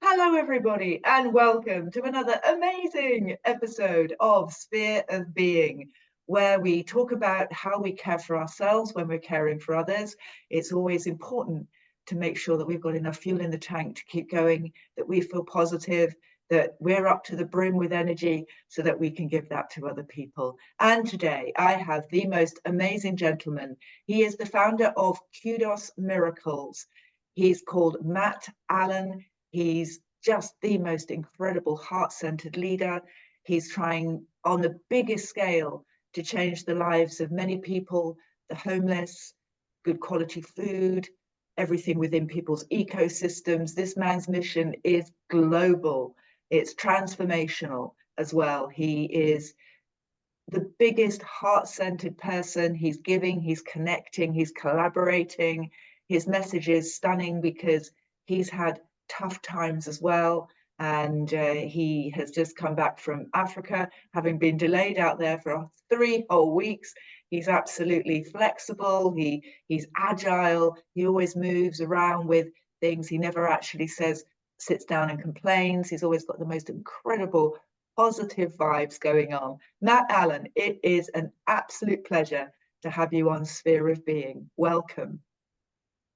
Hello, everybody, and welcome to another amazing episode of Sphere of Being, where we talk about how we care for ourselves when we're caring for others. It's always important to make sure that we've got enough fuel in the tank to keep going, that we feel positive, that we're up to the brim with energy so that we can give that to other people. And today I have the most amazing gentleman. He is the founder of Kudos Miracles. He's called Matt Allen. He's just the most incredible heart-centered leader. He's trying on the biggest scale to change the lives of many people, the homeless, good quality food, everything within people's ecosystems. This man's mission is global. It's transformational as well. He is the biggest heart-centered person. He's giving, he's connecting, he's collaborating. His message is stunning because he's had tough times as well. And he has just come back from Africa, having been delayed out there for 3 whole weeks. He's absolutely flexible. He's agile. He always moves around with things. He never actually sits down and complains. He's always got the most incredible positive vibes going on. Matt Allen, it is an absolute pleasure to have you on Sphere of Being. Welcome.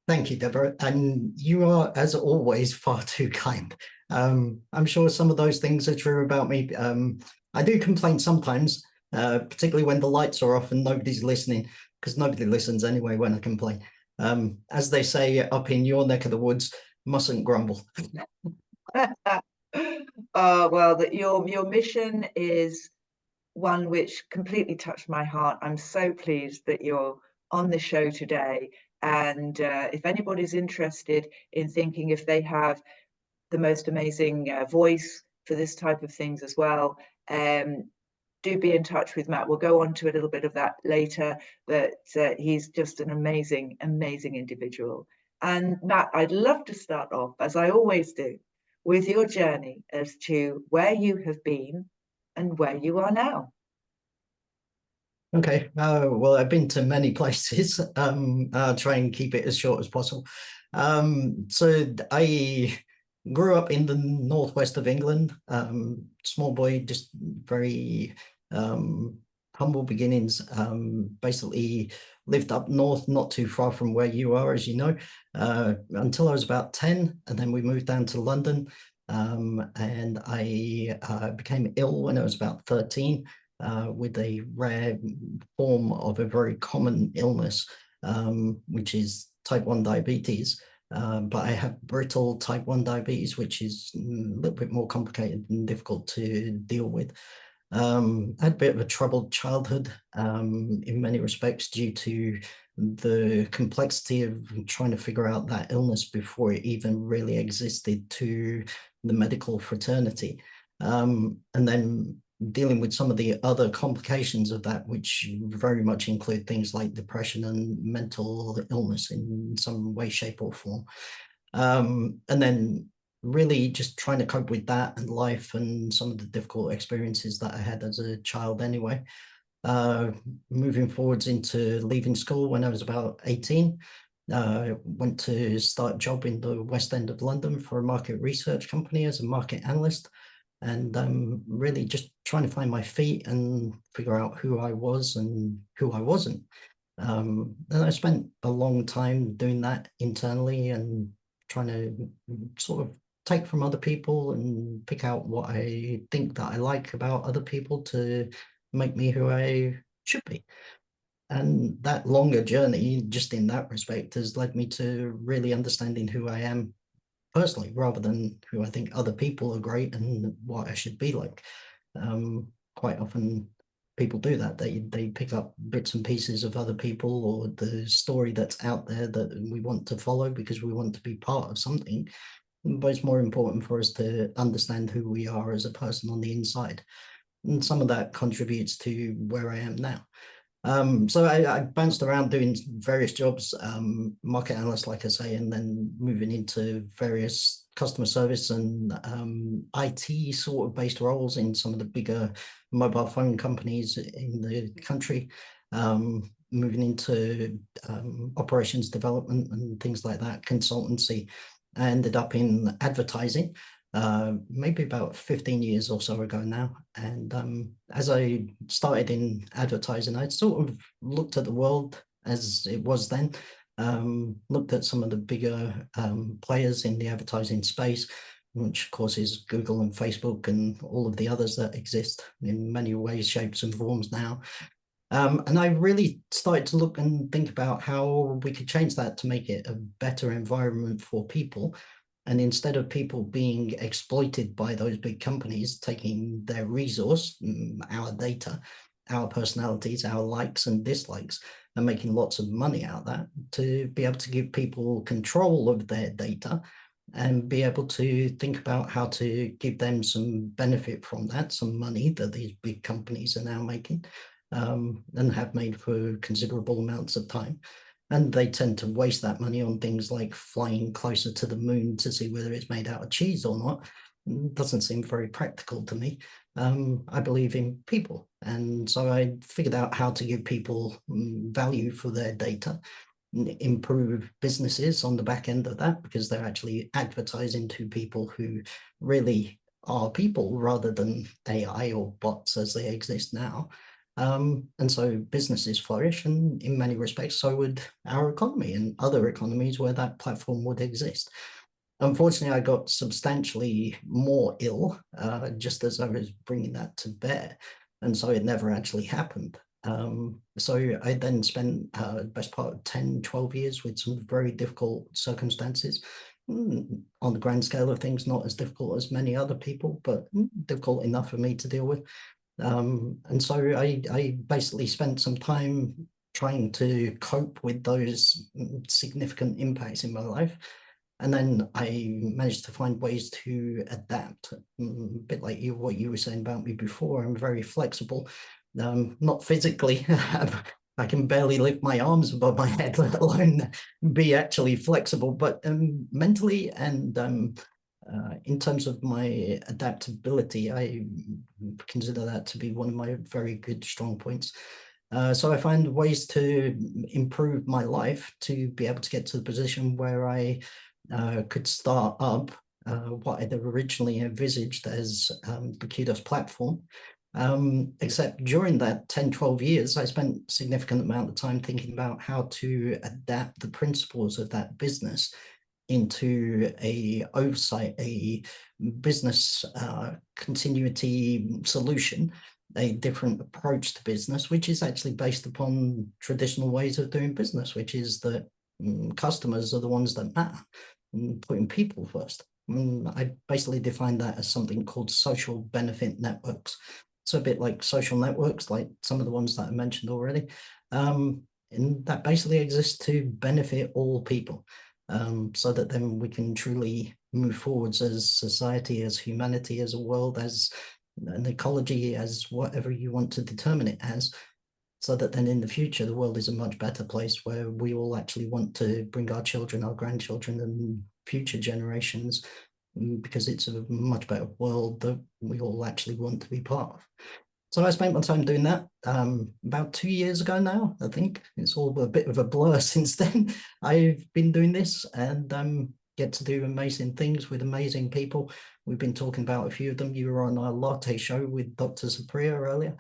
Thank you, Deborah. And you are, as always, far too kind. I'm sure some of those things are true about me. I do complain sometimes, particularly when the lights are off and nobody's listening, because nobody listens anyway when I complain. As they say up in your neck of the woods, mustn't grumble. Well, your mission is one which completely touched my heart. I'm so pleased that you're on the show today. And if anybody's interested in thinking if they have the most amazing voice for this type of things as well, do be in touch with Matt. We'll go on to a little bit of that later, but he's just an amazing, amazing individual. And Matt, I'd love to start off, as I always do, with your journey as to where you have been and where you are now. Okay, well, I've been to many places. I'll try and keep it as short as possible. So I grew up in the northwest of England, small boy, just very humble beginnings. Basically lived up north, not too far from where you are, as you know, until I was about 10, and then we moved down to London, and I became ill when I was about 13. With a rare form of a very common illness, which is type 1 diabetes. But I have brittle type 1 diabetes, which is a little bit more complicated and difficult to deal with. I had a bit of a troubled childhood in many respects due to the complexity of trying to figure out that illness before it even really existed to the medical fraternity. And then dealing with some of the other complications of that, which very much include things like depression and mental illness in some way, shape, or form. And then really just trying to cope with that and life and some of the difficult experiences that I had as a child anyway. Moving forwards into leaving school when I was about 18. Went to start a job in the West End of London for a market research company as a market analyst. And really just trying to find my feet and figure out who I was and who I wasn't. And I spent a long time doing that internally and trying to sort of take from other people and pick out what I think that I like about other people to make me who I should be. And that longer journey, just in that respect, has led me to really understanding who I am personally, rather than who I think other people are great and what I should be like. Quite often people do that. They pick up bits and pieces of other people or the story that's out there that we want to follow because we want to be part of something. But it's more important for us to understand who we are as a person on the inside. And some of that contributes to where I am now. So I bounced around doing various jobs, market analyst, like I say, and then moving into various customer service and IT sort of based roles in some of the bigger mobile phone companies in the country, moving into operations development and things like that, consultancy. I ended up in advertising, maybe about 15 years or so ago now. And as I started in advertising, I sort of looked at the world as it was then, looked at some of the bigger players in the advertising space, which of course is Google and Facebook and all of the others that exist in many ways, shapes and forms now. And I really started to look and think about how we could change that to make it a better environment for people. And instead of people being exploited by those big companies, taking their resource, our data, our personalities, our likes and dislikes, and making lots of money out of that, to be able to give people control of their data and be able to think about how to give them some benefit from that, some money that these big companies are now making, and have made for considerable amounts of time. And they tend to waste that money on things like flying closer to the moon to see whether it's made out of cheese or not. It doesn't seem very practical to me. I believe in people. And so I figured out how to give people value for their data, improve businesses on the back end of that, because they're actually advertising to people who really are people rather than AI or bots as they exist now. And so businesses flourish, and in many respects, so would our economy and other economies where that platform would exist. Unfortunately, I got substantially more ill just as I was bringing that to bear. And so it never actually happened. So I then spent the best part of 10, 12 years with some very difficult circumstances. On the grand scale of things, not as difficult as many other people, but difficult enough for me to deal with. And so I basically spent some time trying to cope with those significant impacts in my life. And then I managed to find ways to adapt, a bit like what you were saying about me before. I'm very flexible, not physically. I can barely lift my arms above my head, let alone be actually flexible, but mentally and in terms of my adaptability, I consider that to be one of my very good strong points. So I find ways to improve my life to be able to get to the position where I could start up what I'd originally envisaged as the Kudos platform. Except during that 10, 12 years, I spent a significant amount of time thinking about how to adapt the principles of that business into a oversight, a business continuity solution, a different approach to business, which is actually based upon traditional ways of doing business, which is that customers are the ones that matter, putting people first. I basically define that as something called social benefit networks. So a bit like social networks, like some of the ones that I mentioned already. And that basically exists to benefit all people. So that then we can truly move forwards as society, as humanity, as a world, as an ecology, as whatever you want to determine it as, so that then in the future, the world is a much better place where we all actually want to bring our children, our grandchildren, and future generations, because it's a much better world that we all actually want to be part of. So I spent my time doing that about 2 years ago now. I think it's all a bit of a blur since then. I've been doing this and get to do amazing things with amazing people. We've been talking about a few of them. You were on our latte show with Dr. Supriya earlier.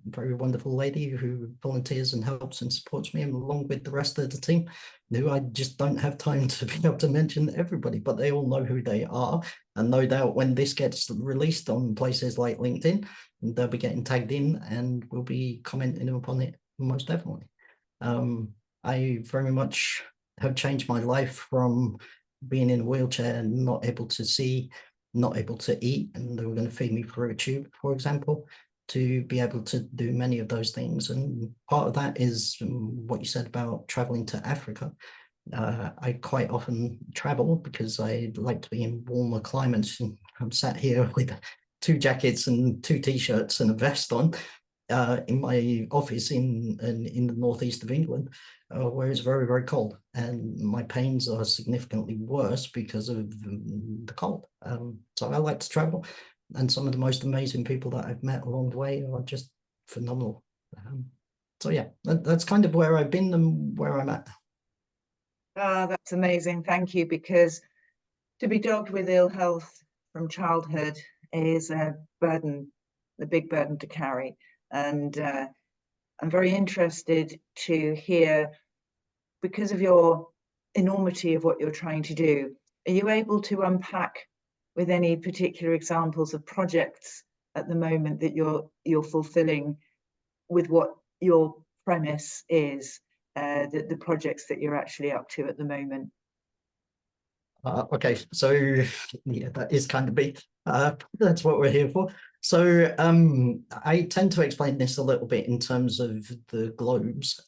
Very wonderful lady who volunteers and helps and supports me, along with the rest of the team, who I just don't have time to be able to mention everybody, but they all know who they are. And no doubt when this gets released on places like LinkedIn, they'll be getting tagged in and we'll be commenting upon it most definitely. I very much have changed my life from being in a wheelchair and not able to see, not able to eat, and they were going to feed me through a tube, for example, to be able to do many of those things. And part of that is what you said about traveling to Africa. I quite often travel because I like to be in warmer climates. I'm sat here with 2 jackets and 2 t-shirts and a vest on in my office in the northeast of England, where it's very, very cold, and my pains are significantly worse because of the cold. So I like to travel, and some of the most amazing people that I've met along the way are just phenomenal. So yeah, that's kind of where I've been and where I'm at. That's amazing. Thank you, because To be dogged with ill health from childhood is a burden, a big burden to carry. And I'm very interested to hear, because of your enormity of what you're trying to do, are you able to unpack with any particular examples of projects at the moment that you're fulfilling with what your premise is, the projects that you're actually up to at the moment? Okay, so yeah, that is kind of big. That's what we're here for. So I tend to explain this a little bit in terms of the globes.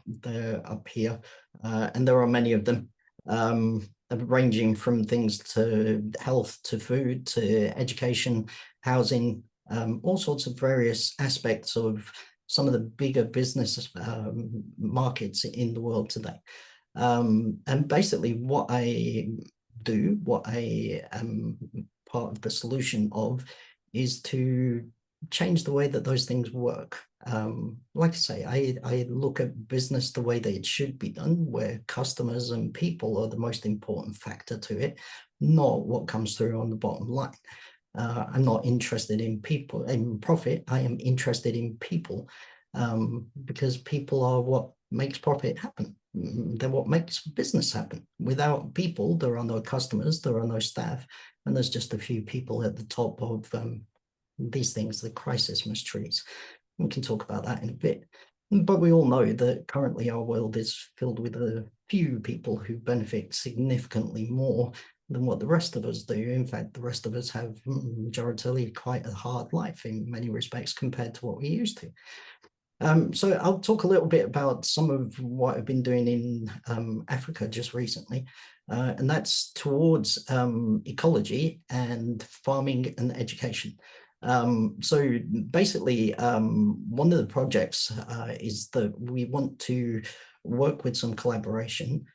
They're up here, and there are many of them, ranging from things to health, to food, to education, housing, all sorts of various aspects of some of the bigger business markets in the world today. And basically what I do, what I am part of the solution of, is to change the way that those things work. Like I say, I look at business the way that it should be done, where customers and people are the most important factor to it, not what comes through on the bottom line. I'm not interested in people, in profit. I am interested in people, because people are what makes profit happen. They're what makes business happen. Without people, there are no customers, there are no staff, and there's just a few people at the top of these things, the crisis trees. We can talk about that in a bit. But we all know that currently our world is filled with a few people who benefit significantly more than what the rest of us do. In fact, the rest of us have majoritarily quite a hard life in many respects compared to what we used to. So I'll talk a little bit about some of what I've been doing in Africa just recently, and that's towards ecology and farming and education. So basically, one of the projects is that we want to work with some collaboration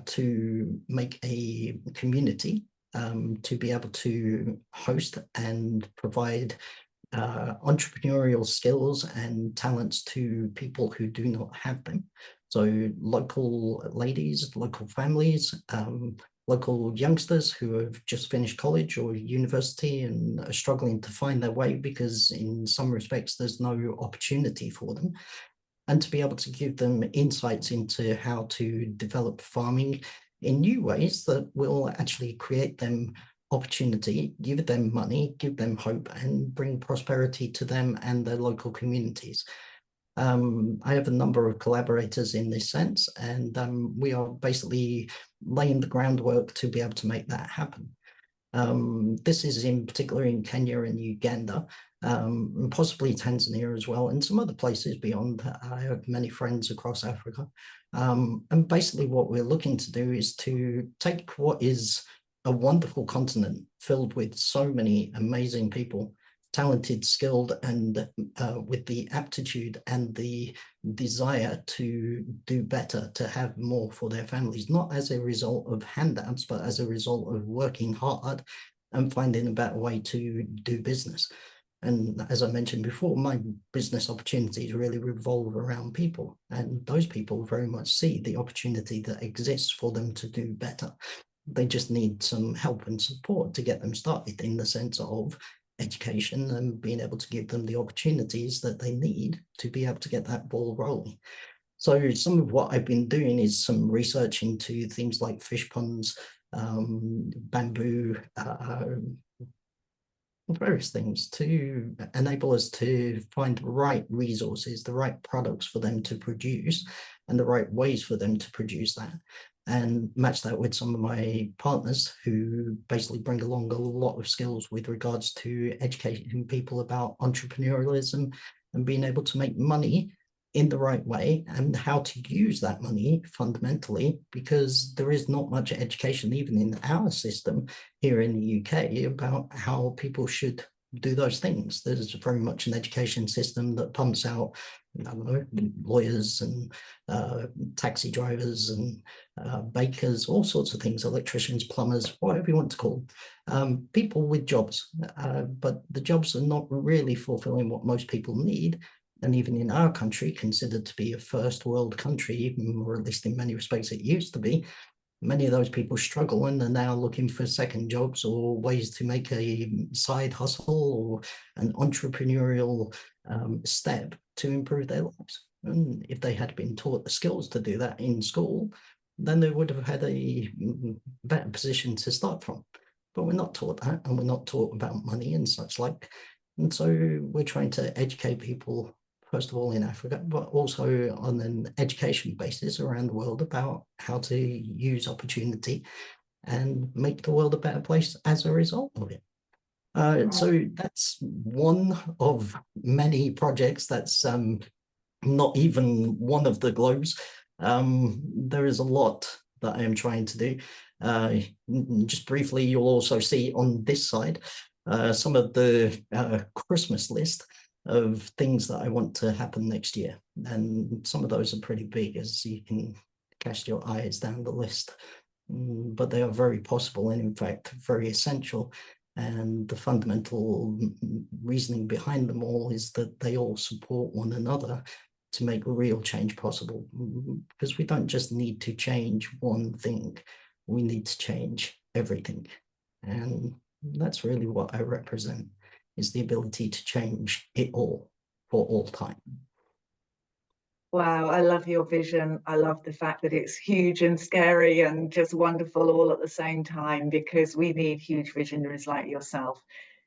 to make a community to be able to host and provide entrepreneurial skills and talents to people who do not have them. So local ladies, local families, local youngsters who have just finished college or university and are struggling to find their way because in some respects there's no opportunity for them, and to be able to give them insights into how to develop farming in new ways that will actually create them opportunity, give them money, give them hope, and bring prosperity to them and their local communities. I have a number of collaborators in this sense, and we are basically laying the groundwork to be able to make that happen. This is in particular in Kenya and Uganda, and possibly Tanzania as well, and some other places beyond. I have many friends across Africa. And basically what we're looking to do is to take what is a wonderful continent filled with so many amazing people, talented, skilled, and with the aptitude and the desire to do better, to have more for their families, not as a result of handouts, but as a result of working hard and finding a better way to do business. And as I mentioned before, my business opportunities really revolve around people, and those people very much see the opportunity that exists for them to do better. They just need some help and support to get them started, in the sense of education and being able to give them the opportunities that they need to be able to get that ball rolling. So some of what I've been doing is some research into things like fish ponds, bamboo, various things to enable us to find the right resources, the right products for them to produce, and the right ways for them to produce that, and match that with some of my partners who basically bring along a lot of skills with regards to educating people about entrepreneurialism and being able to make money in the right way and how to use that money fundamentally, because there is not much education even in our system here in the UK about how people should do those things. There's very much an education system that pumps out, I don't know, lawyers and taxi drivers and bakers, all sorts of things, electricians, plumbers, whatever you want to call them, people with jobs. But the jobs are not really fulfilling what most people need. And even in our country, considered to be a first world country, or at least in many respects it used to be, Many of those people struggle and are now looking for second jobs or ways to make a side hustle or an entrepreneurial step to improve their lives. And if they had been taught the skills to do that in school, then they would have had a better position to start from. But we're not taught that, and we're not taught about money and such like. And so we're trying to educate people, first of all in Africa, but also on an education basis around the world about how to use opportunity and make the world a better place as a result of it. So that's one of many projects. That's not even one of the globes. There is a lot that I am trying to do. Just briefly, you'll also see on this side some of the Christmas list of things that I want to happen next year. And some of those are pretty big, as you can cast your eyes down the list. But they are very possible and, in fact, very essential. And the fundamental reasoning behind them all is that they all support one another to make real change possible. Because we don't just need to change one thing, we need to change everything. And that's really what I represent, is the ability to change it all for all time. Wow, I love your vision. I love the fact that it's huge and scary and just wonderful all at the same time, because we need huge visionaries like yourself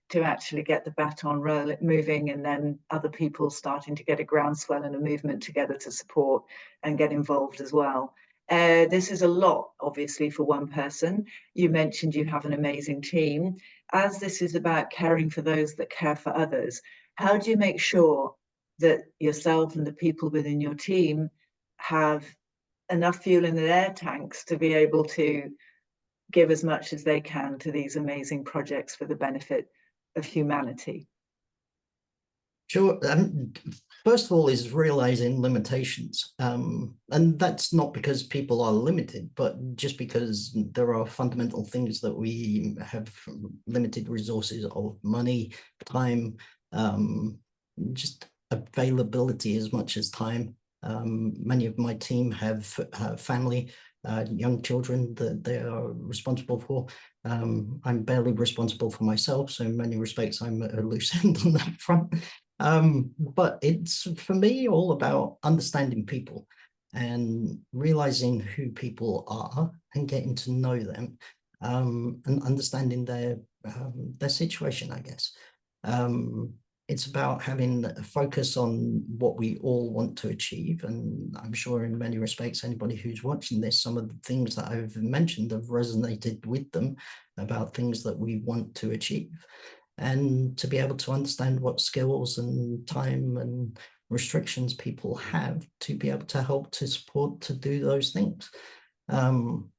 to actually get the baton moving, and then other people starting to get a groundswell and a movement together to support and get involved as well. This is a lot, obviously, for one person. You mentioned you have an amazing team. As this is about caring for those that care for others, how do you make sure that yourself and the people within your team have enough fuel in their tanks to be able to give as much as they can to these amazing projects for the benefit of humanity? Sure. First of all, is realizing limitations. And that's not because people are limited, but just because there are fundamental things that we have limited resources of money, time, just availability as much as time. Many of my team have family, young children that they are responsible for. I'm barely responsible for myself, so in many respects, I'm a loose end on that front. But it's, for me, all about understanding people and realizing who people are and getting to know them, and understanding their situation, I guess. It's about having a focus on what we all want to achieve. And I'm sure in many respects, anybody who's watching this, some of the things that I've mentioned have resonated with them about things that we want to achieve. And to be able to understand what skills and time and restrictions people have to be able to help to support to do those things.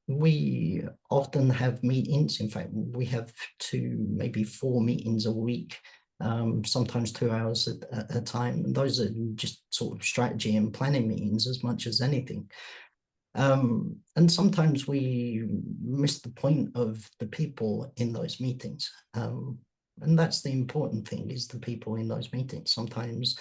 We often have meetings. In fact, we have 2, maybe 4 meetings a week, sometimes 2 hours at a time. And those are just sort of strategy and planning meetings as much as anything. And sometimes we miss the point of the people in those meetings. And that's the important thing, is the people in those meetings. Sometimes,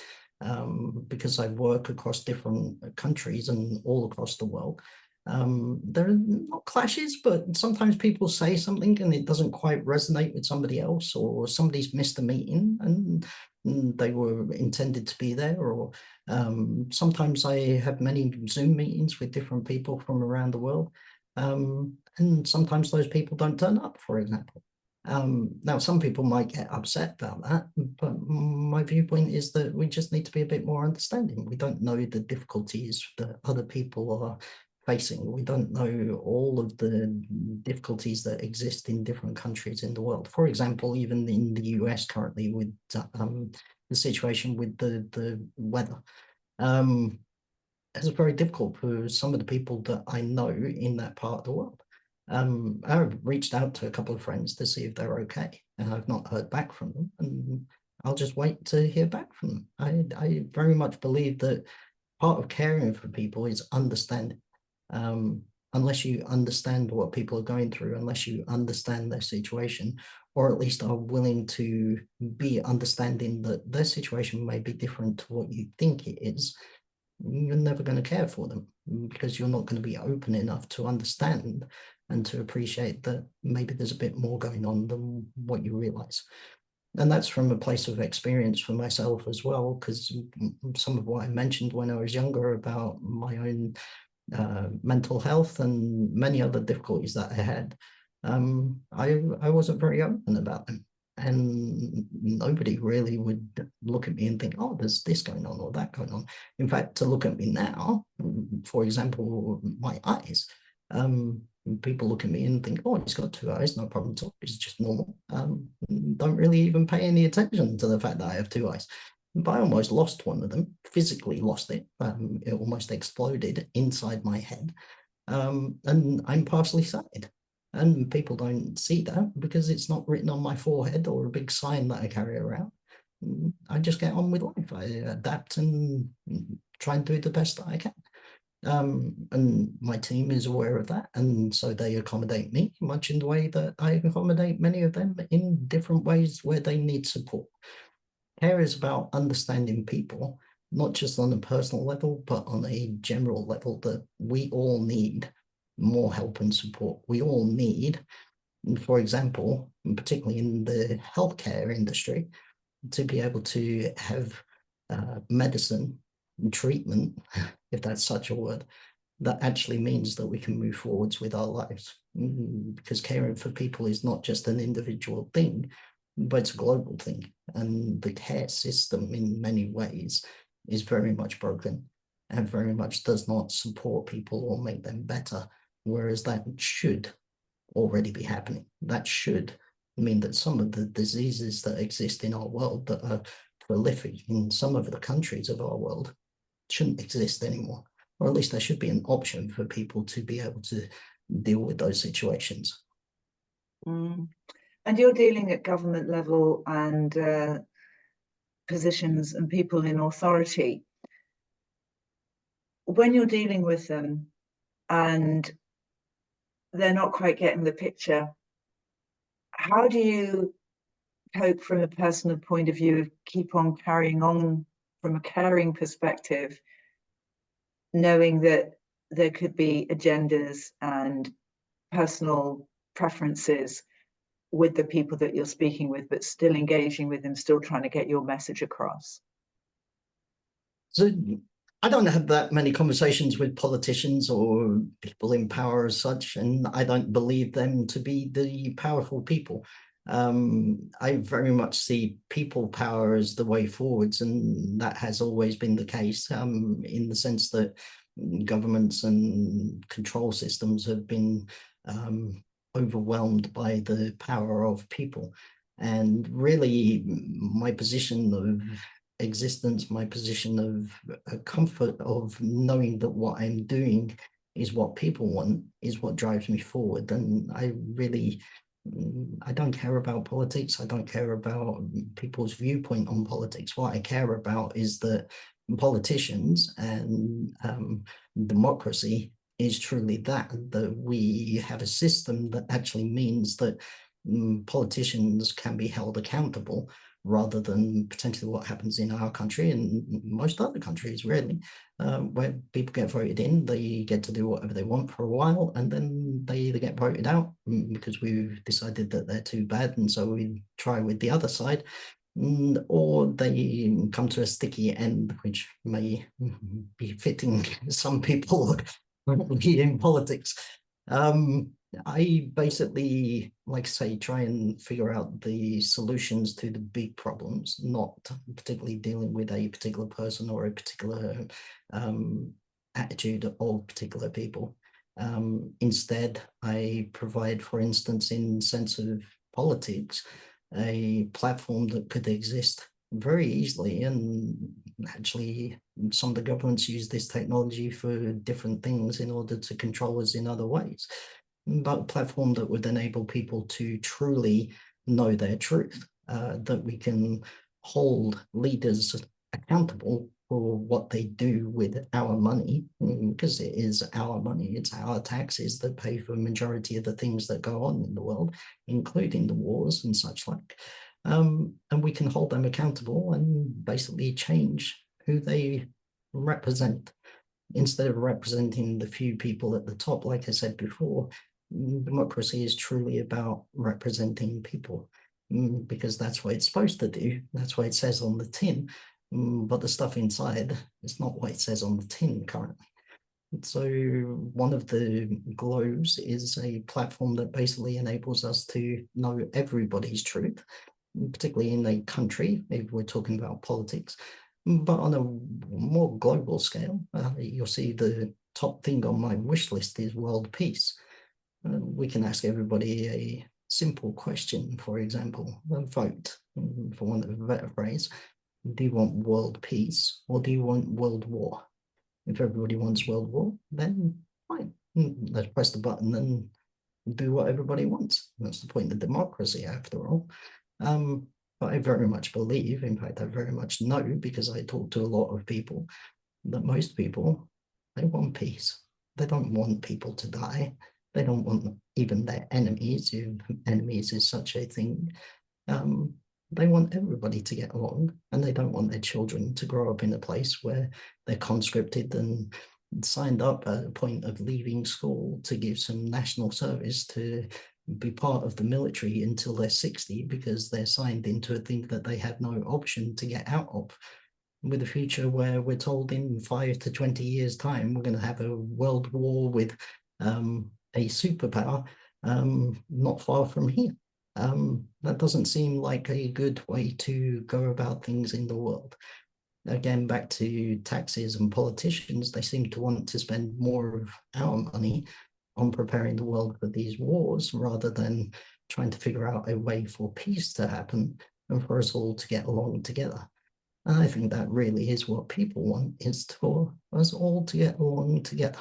because I work across different countries and all across the world, there are not clashes, but sometimes people say something and it doesn't quite resonate with somebody else, or somebody's missed a meeting and they were intended to be there. Or sometimes I have many Zoom meetings with different people from around the world, and sometimes those people don't turn up, for example. Now, some people might get upset about that, but my viewpoint is that we just need to be a bit more understanding. We don't know the difficulties that other people are facing. We don't know all of the difficulties that exist in different countries in the world. For example, even in the US currently, with the situation with the weather. It's very difficult for some of the people that I know in that part of the world. I reached out to a couple of friends to see if they're okay, and I've not heard back from them, and I'll just wait to hear back from them. I very much believe that part of caring for people is understanding. Unless you understand what people are going through, unless you understand their situation, or at least are willing to be understanding that their situation may be different to what you think it is, you're never going to care for them, because you're not going to be open enough to understand and to appreciate that maybe there's a bit more going on than what you realize. And that's from a place of experience for myself as well, because some of what I mentioned when I was younger about my own mental health and many other difficulties that I had, I wasn't very open about them. And nobody really would look at me and think, oh, there's this going on or that going on. In fact, to look at me now, for example, my eyes, people look at me and think, oh, he's got two eyes, no problem at all. It's just normal. Don't really even pay any attention to the fact that I have two eyes. But I almost lost one of them, physically lost it. It almost exploded inside my head. And I'm partially sighted. And people don't see that because it's not written on my forehead or a big sign that I carry around. I just get on with life. I adapt and try and do the best that I can. And my team is aware of that. And so they accommodate me much in the way that I accommodate many of them in different ways where they need support. Care is about understanding people, not just on a personal level, but on a general level, that we all need more help and support. We all need, for example, particularly in the healthcare industry, to be able to have medicine and treatment, if that's such a word, that actually means that we can move forwards with our lives. Because caring for people is not just an individual thing, but it's a global thing. And the care system in many ways is very much broken and very much does not support people or make them better, whereas that should already be happening. That should mean that some of the diseases that exist in our world that are prolific in some of the countries of our world shouldn't exist anymore, or at least there should be an option for people to be able to deal with those situations. And you're dealing at government level and positions and people in authority. When you're dealing with them and they're not quite getting the picture, how do you cope from a personal point of view, keep on carrying on from a caring perspective, knowing that there could be agendas and personal preferences with the people that you're speaking with, but still engaging with them, still trying to get your message across? So I don't have that many conversations with politicians or people in power as such, and I don't believe them to be the powerful people. I very much see people power as the way forwards, and that has always been the case, in the sense that governments and control systems have been overwhelmed by the power of people. And really, my position of existence, my position of comfort of knowing that what I'm doing is what people want, is what drives me forward. And I don't care about politics. I don't care about people's viewpoint on politics. What I care about is that politicians and democracy is truly that we have a system that actually means that politicians can be held accountable, rather than potentially what happens in our country and most other countries, really, where people get voted in, they get to do whatever they want for a while, and then they either get voted out because we've decided that they're too bad, and so we try with the other side, or they come to a sticky end, which may be fitting some people in politics. I basically, like I say, try and figure out the solutions to the big problems, not particularly dealing with a particular person or a particular attitude of particular people. Instead, I provide, for instance, in sense of politics, a platform that could exist very easily, and actually some of the governments use this technology for different things in order to control us in other ways, but a platform that would enable people to truly know their truth, that we can hold leaders accountable for what they do with our money, because it is our money, it's our taxes that pay for the majority of the things that go on in the world, including the wars and such like. And we can hold them accountable and basically change who they represent. Instead of representing the few people at the top, like I said before, democracy is truly about representing people, because that's what it's supposed to do. That's what it says on the tin. But the stuff inside is not what it says on the tin currently. So one of the globes is a platform that basically enables us to know everybody's truth, particularly in a country, if we're talking about politics. But on a more global scale, you'll see the top thing on my wish list is world peace. We can ask everybody a simple question, for example, a vote, for want of a better phrase. Do you want world peace or do you want world war? If everybody wants world war, then fine. Let's press the button and do what everybody wants. That's the point of democracy, after all. But I very much believe, in fact, I very much know, because I talk to a lot of people, that most people, they want peace. They don't want people to die. They don't want even their enemies, if enemies is such a thing. They want everybody to get along, and they don't want their children to grow up in a place where they're conscripted and signed up at a point of leaving school to give some national service to be part of the military until they're 60, because they're signed into a thing that they have no option to get out of. With a future where we're told in 5 to 20 years' time, we're going to have a world war with a superpower not far from here. That doesn't seem like a good way to go about things in the world. Again, back to taxes and politicians, they seem to want to spend more of our money on preparing the world for these wars, rather than trying to figure out a way for peace to happen and for us all to get along together. And I think that really is what people want, is for us all to get along together.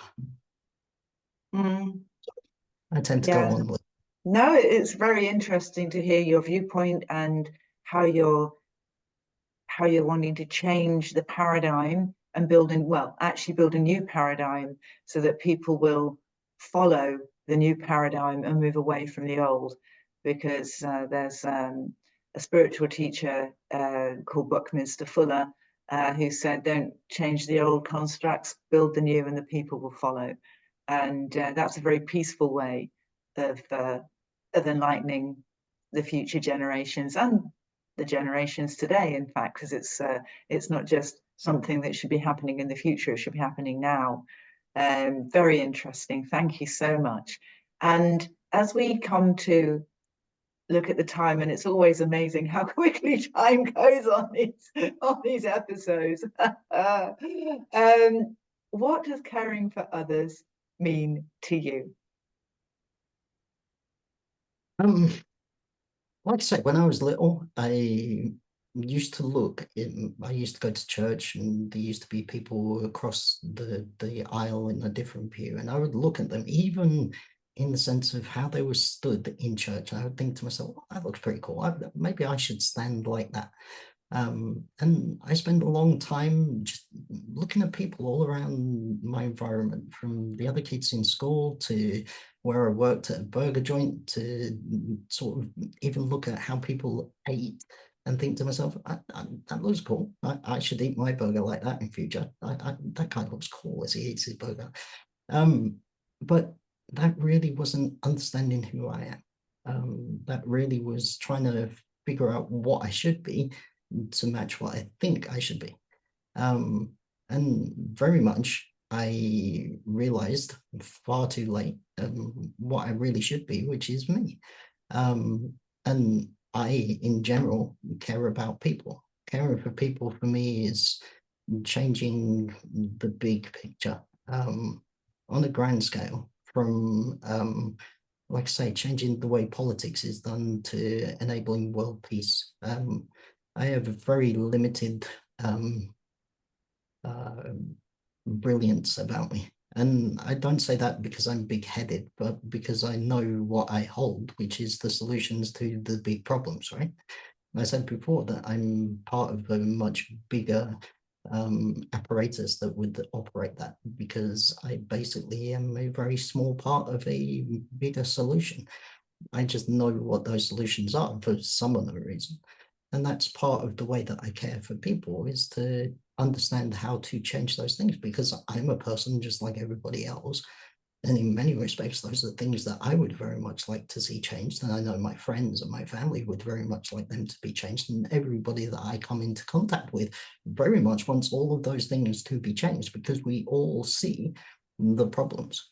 I tend to go on with. No, it's very interesting to hear your viewpoint and how you're wanting to change the paradigm and actually build a new paradigm so that people will follow the new paradigm and move away from the old. Because there's a spiritual teacher called Buckminster Fuller who said, don't change the old constructs, build the new, and the people will follow. And that's a very peaceful way of enlightening the future generations and the generations today, in fact, because it's not just something that should be happening in the future, it should be happening now. Very interesting. Thank you so much. And as we come to look at the time, and it's always amazing how quickly time goes on these episodes. What does caring for others mean to you? Like I said, when I was little, I used to I used to go to church, and there used to be people across the aisle in a different pew, and I would look at them, even in the sense of how they were stood in church. I would think to myself, oh, that looks pretty cool. Maybe I should stand like that. And I spent a long time just looking at people all around my environment, from the other kids in school to where I worked at a burger joint, to sort of even look at how people ate and think to myself, that looks cool. I should eat my burger like that in future. That guy looks cool as he eats his burger. But that really wasn't understanding who I am. That really was trying to figure out what I should be to match what I think I should be. And very much I realized far too late what I really should be, which is me. And I, in general, care about people. Caring for people for me is changing the big picture on a grand scale, from like I say, changing the way politics is done to enabling world peace. I have a very limited brilliance about me. And I don't say that because I'm big-headed, but because I know what I hold, which is the solutions to the big problems, right? I said before that I'm part of a much bigger apparatus that would operate that, because I basically am a very small part of a bigger solution. I just know what those solutions are for some of the reason. And that's part of the way that I care for people, is to understand how to change those things, because I'm a person just like everybody else. And in many respects, those are the things that I would very much like to see changed. And I know my friends and my family would very much like them to be changed. And everybody that I come into contact with very much wants all of those things to be changed, because we all see the problems,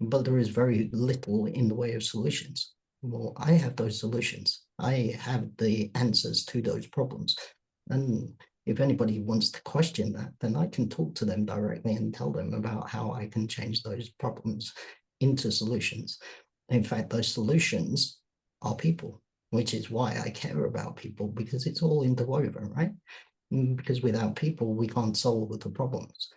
but there is very little in the way of solutions. Well, I have those solutions. I have the answers to those problems. And if anybody wants to question that, then I can talk to them directly and tell them about how I can change those problems into solutions. In fact, those solutions are people, which is why I care about people, because it's all interwoven, right? Because without people, we can't solve the problems.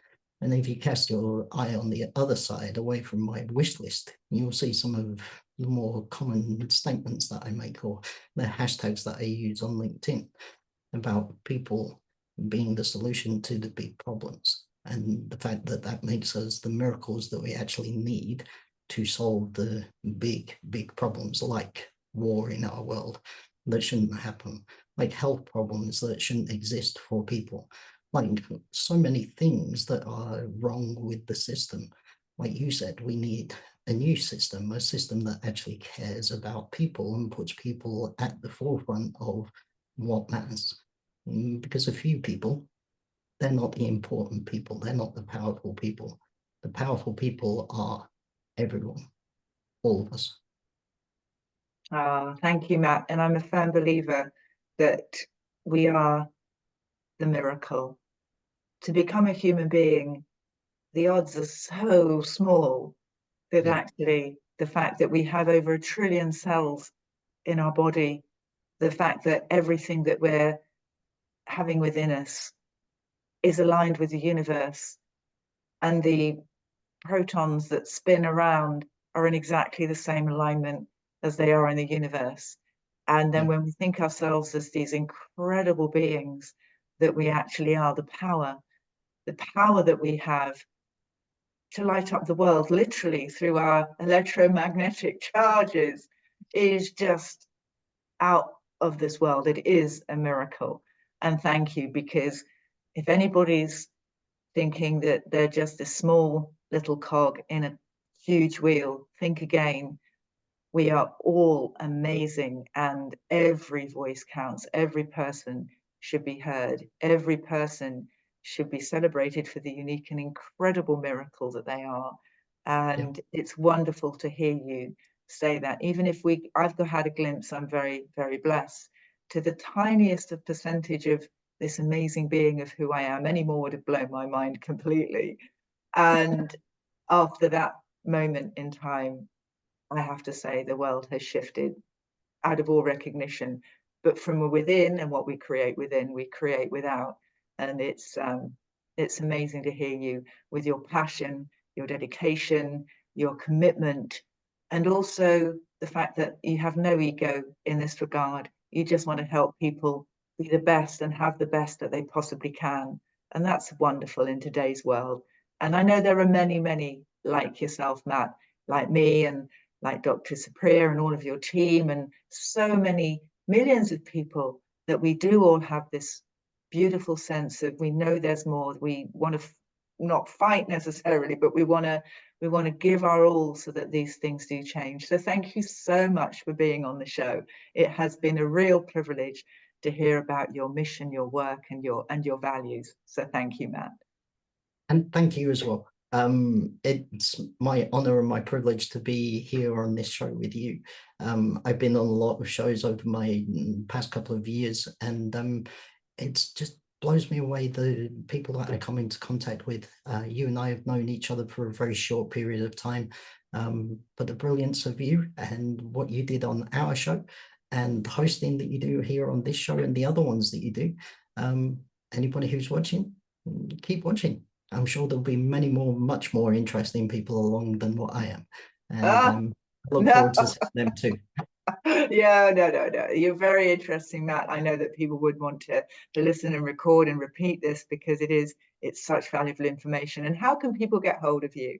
And if you cast your eye on the other side, away from my wish list, you'll see some of the more common statements that I make, or the hashtags that I use on LinkedIn, about people being the solution to the big problems, and the fact that that makes us the miracles that we actually need to solve the big problems, like war in our world that shouldn't happen, like health problems that shouldn't exist for people, like so many things that are wrong with the system. Like you said, we need a new system, a system that actually cares about people and puts people at the forefront of what matters. Because a few people, they're not the important people, they're not the powerful people. The powerful people are everyone, all of us. Thank you, Matt. And I'm a firm believer that we are the miracle. To become a human being, the odds are so small that actually the fact that we have over 1 trillion cells in our body, the fact that everything that we're having within us is aligned with the universe, and the protons that spin around are in exactly the same alignment as they are in the universe. And then when we think ourselves as these incredible beings that we actually are, the power that we have to light up the world literally through our electromagnetic charges is just out of this world. It is a miracle. And thank you, because if anybody's thinking that they're just a small little cog in a huge wheel, think again. We are all amazing, and every voice counts. Every person should be heard. Every person should be celebrated for the unique and incredible miracle that they are. And it's wonderful to hear you say that. Even if I've had a glimpse, I'm very, very blessed, to the tiniest of percentage of this amazing being of who I am. Any more would have blown my mind completely. And after that moment in time, I have to say the world has shifted out of all recognition. But from within, and what we create within, we create without. And it's amazing to hear you with your passion, your dedication, your commitment, and also the fact that you have no ego in this regard. You just want to help people be the best and have the best that they possibly can. And that's wonderful in today's world. And I know there are many, many like yourself, Matt, like me, and like Dr. Supriya and all of your team, and so many millions of people, that we do all have this beautiful sense of, we know there's more. We want to not fight necessarily, but we want to give our all so that these things do change. So thank you so much for being on the show. It has been a real privilege to hear about your mission, your work, and your values. So thank you, Matt. And thank you as well. It's my honor and my privilege to be here on this show with you. I've been on a lot of shows over my past couple of years, and it's just blows me away the people that I come into contact with. You and I have known each other for a very short period of time, but the brilliance of you and what you did on our show, and the hosting that you do here on this show and the other ones that you do, anybody who's watching, keep watching. I'm sure there'll be many more, much more interesting people along than what I am. And I look forward to seeing them too. Yeah, no. You're very interesting, Matt. I know that people would want to listen and record and repeat this, because it's such valuable information. And how can people get hold of you?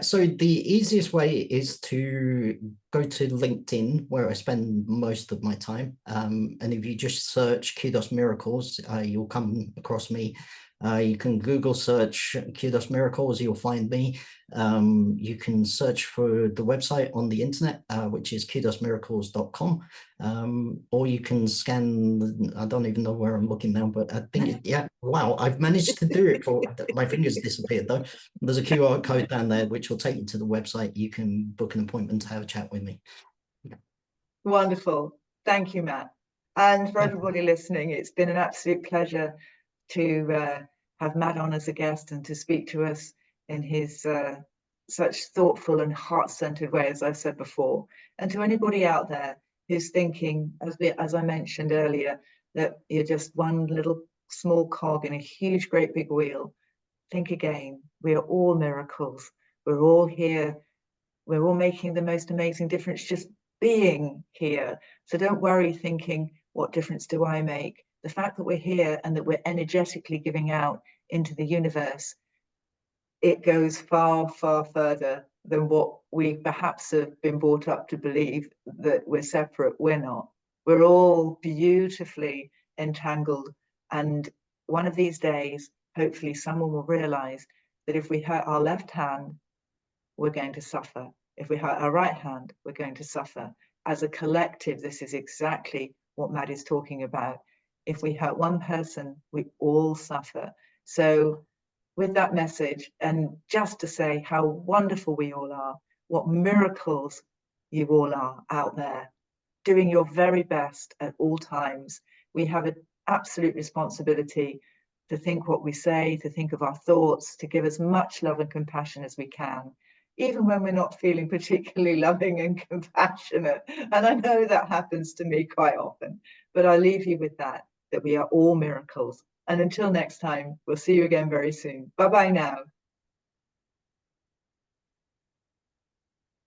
So the easiest way is to go to LinkedIn, where I spend most of my time. And if you just search Kudos Miracles, you'll come across me. You can Google search Kudos Miracles, you'll find me. You can search for the website on the internet, which is kudosmiracles.com. Or you can scan, I don't even know where I'm looking now, but I think, yeah, wow, I've managed to do it for, my fingers disappeared though. There's a QR code down there, which will take you to the website. You can book an appointment to have a chat with me. Wonderful. Thank you, Matt. And for Thank everybody listening, it's been an absolute pleasure to have Matt on as a guest and to speak to us in his such thoughtful and heart-centered way, as I've said before. And to anybody out there who's thinking, as I mentioned earlier, that you're just one little small cog in a huge, great big wheel, think again. We are all miracles. We're all here. We're all making the most amazing difference just being here. So don't worry thinking, what difference do I make? The fact that we're here and that we're energetically giving out into the universe, it goes far, far further than what we perhaps have been brought up to believe, that we're separate. We're not. We're all beautifully entangled. And one of these days, hopefully someone will realize that if we hurt our left hand, we're going to suffer. If we hurt our right hand, we're going to suffer. As a collective, this is exactly what Matt is talking about. If we hurt one person, we all suffer. So with that message, and just to say how wonderful we all are, what miracles you all are out there, doing your very best at all times. We have an absolute responsibility to think what we say, to think of our thoughts, to give as much love and compassion as we can, even when we're not feeling particularly loving and compassionate. And I know that happens to me quite often, but I leave you with that we are all miracles. And until next time, we'll see you again very soon. Bye-bye now.